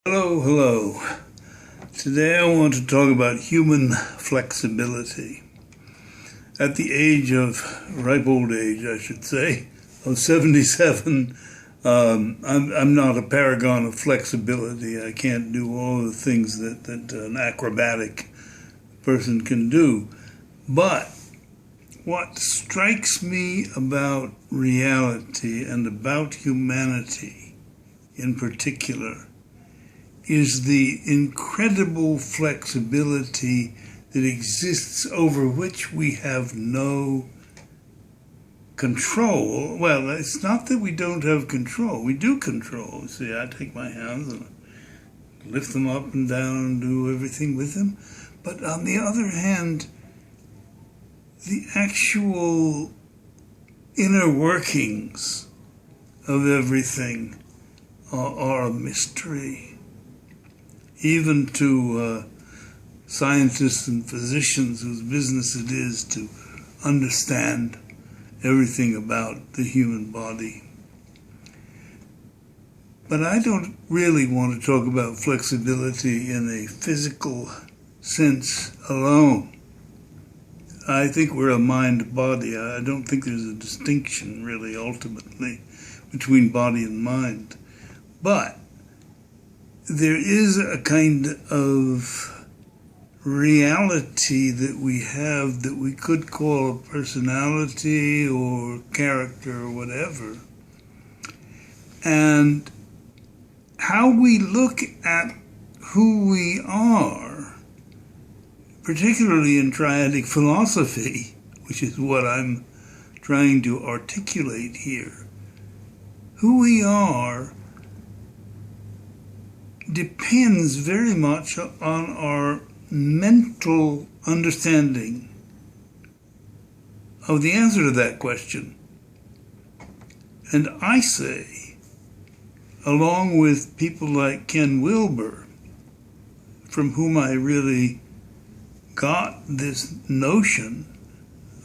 Hello, hello. Today I want to talk about human flexibility. At the age of, ripe old age, I should say, of 77, I'm not a paragon of flexibility. I can't do all the things that an acrobatic person can do. But what strikes me about reality and about humanity in particular is the incredible flexibility that exists over which we have no control. Well, it's not that we don't have control. We do control. See, I take my hands and lift them up and down and do everything with them. But on the other hand, the actual inner workings of everything are a mystery. Even to scientists and physicians whose business it is to understand everything about the human body. But I don't really want to talk about flexibility in a physical sense alone. I think we're a mind-body. I don't think there's a distinction, really, ultimately, between body and mind. But there is a kind of reality that we have that we could call a personality or character or whatever. And how we look at who we are, particularly in triadic philosophy, which is what I'm trying to articulate here, who we are depends very much on our mental understanding of the answer to that question. And I say, along with people like Ken Wilber, from whom I really got this notion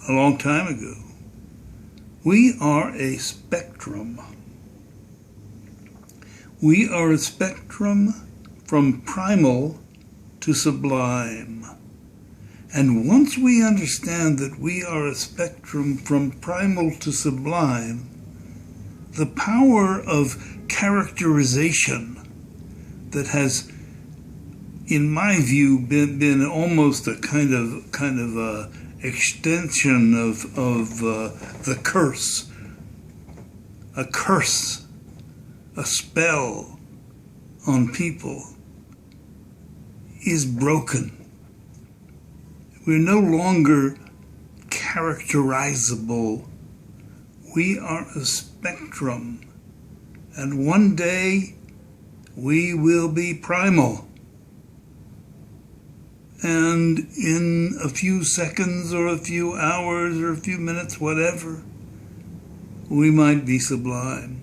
a long time ago, we are a spectrum. We are a spectrum from primal to sublime. And once we understand that we are a spectrum from primal to sublime, the power of characterization that has, in my view, been almost a kind of a extension of the curse, a spell on people, is broken. We're no longer characterizable. We are a spectrum. And one day we will be primal. And in a few seconds or a few hours or a few minutes, whatever, we might be sublime.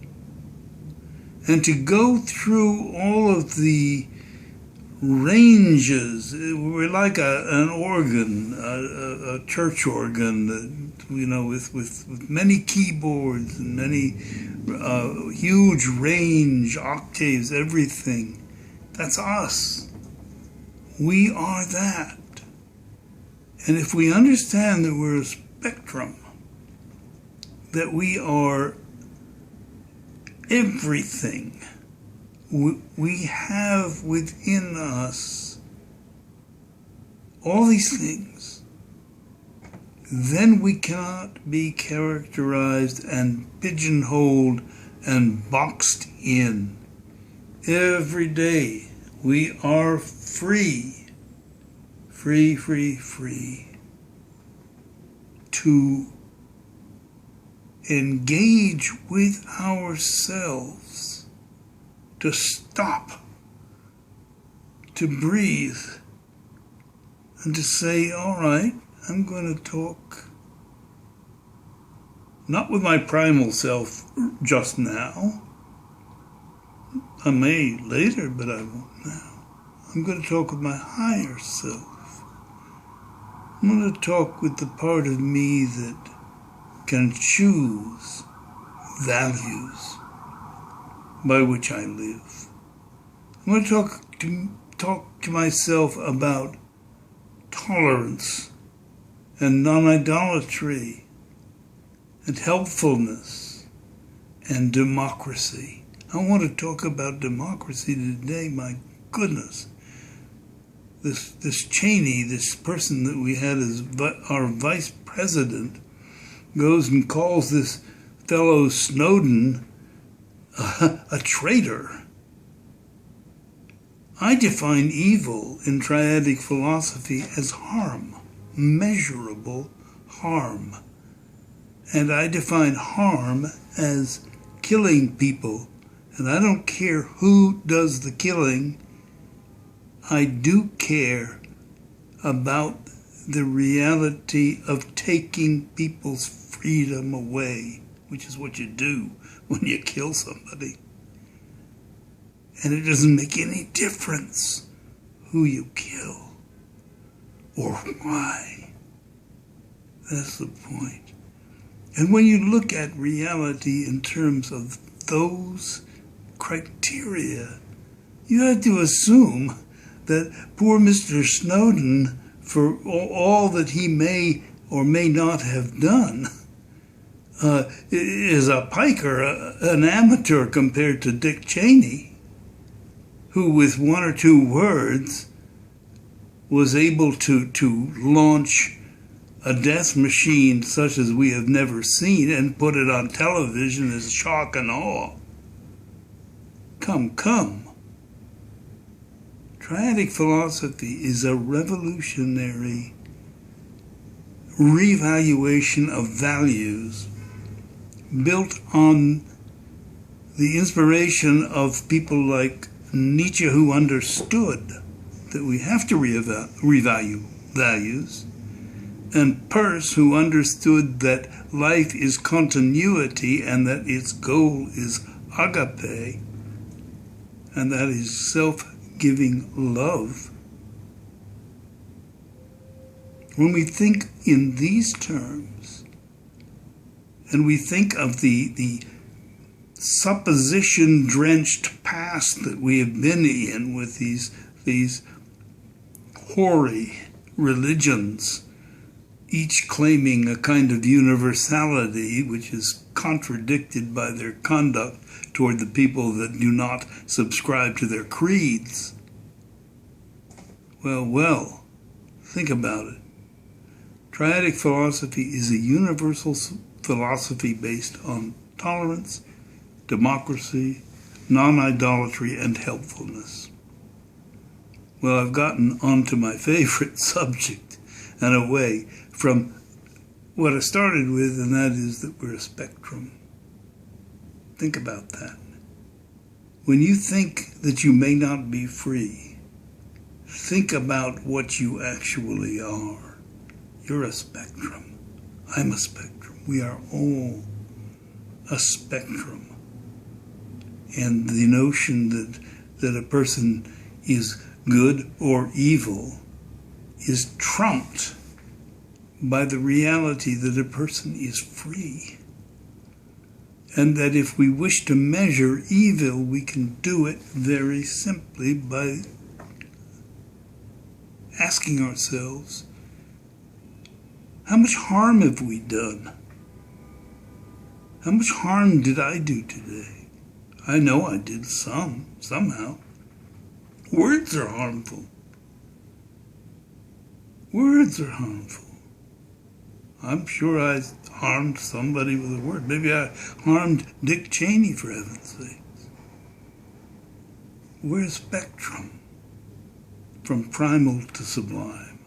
And to go through all of the ranges, we're like an organ, a church organ, with many keyboards and many huge range, octaves, everything. That's us. We are that. And if we understand that we're a spectrum, that we are everything, we have within us all these things, then we cannot be characterized and pigeonholed and boxed in. Every day we are free to engage with ourselves, to stop, to breathe, and to say, all right, I'm going to talk not with my primal self just now. I may later, but I won't now. I'm going to talk with my higher self. I'm going to talk with the part of me that can choose values by which I live. I want to talk to myself about tolerance and non-idolatry and helpfulness and democracy. I want to talk about democracy today. My goodness. This Cheney, this person that we had as our vice president, goes and calls this fellow Snowden a traitor. I define evil in triadic philosophy as harm, measurable harm. And I define harm as killing people. And I don't care who does the killing. I do care about the reality of taking people's freedom away, which is what you do when you kill somebody. And it doesn't make any difference who you kill or why. That's the point. And when you look at reality in terms of those criteria, you have to assume that poor Mr. Snowden, for all that he may or may not have done, is a piker, an amateur compared to Dick Cheney, who with one or two words was able to launch a death machine such as we have never seen and put it on television as shock and awe. Come. Triadic philosophy is a revolutionary revaluation of values built on the inspiration of people like Nietzsche, who understood that we have to revalue values, and Peirce, who understood that life is continuity and that its goal is agape, and that is self-giving love. When we think in these terms, and we think of the supposition-drenched past that we have been in with these hoary religions, each claiming a kind of universality which is contradicted by their conduct toward the people that do not subscribe to their creeds. Well, think about it. Triadic philosophy is a universal philosophy based on tolerance, democracy, non-idolatry, and helpfulness. Well, I've gotten onto my favorite subject and away from what I started with, and that is that we're a spectrum. Think about that. When you think that you may not be free, think about what you actually are. You're a spectrum. I'm a spectrum. We are all a spectrum. And the notion that a person is good or evil is trumped by the reality that a person is free. And that if we wish to measure evil, we can do it very simply by asking ourselves, how much harm have we done? How much harm did I do today? I know I did somehow. Words are harmful. Words are harmful. I'm sure I harmed somebody with a word. Maybe I harmed Dick Cheney, for heaven's sakes. We're a spectrum, from primal to sublime.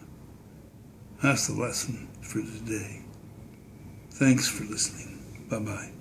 That's the lesson for today. Thanks for listening. Bye-bye.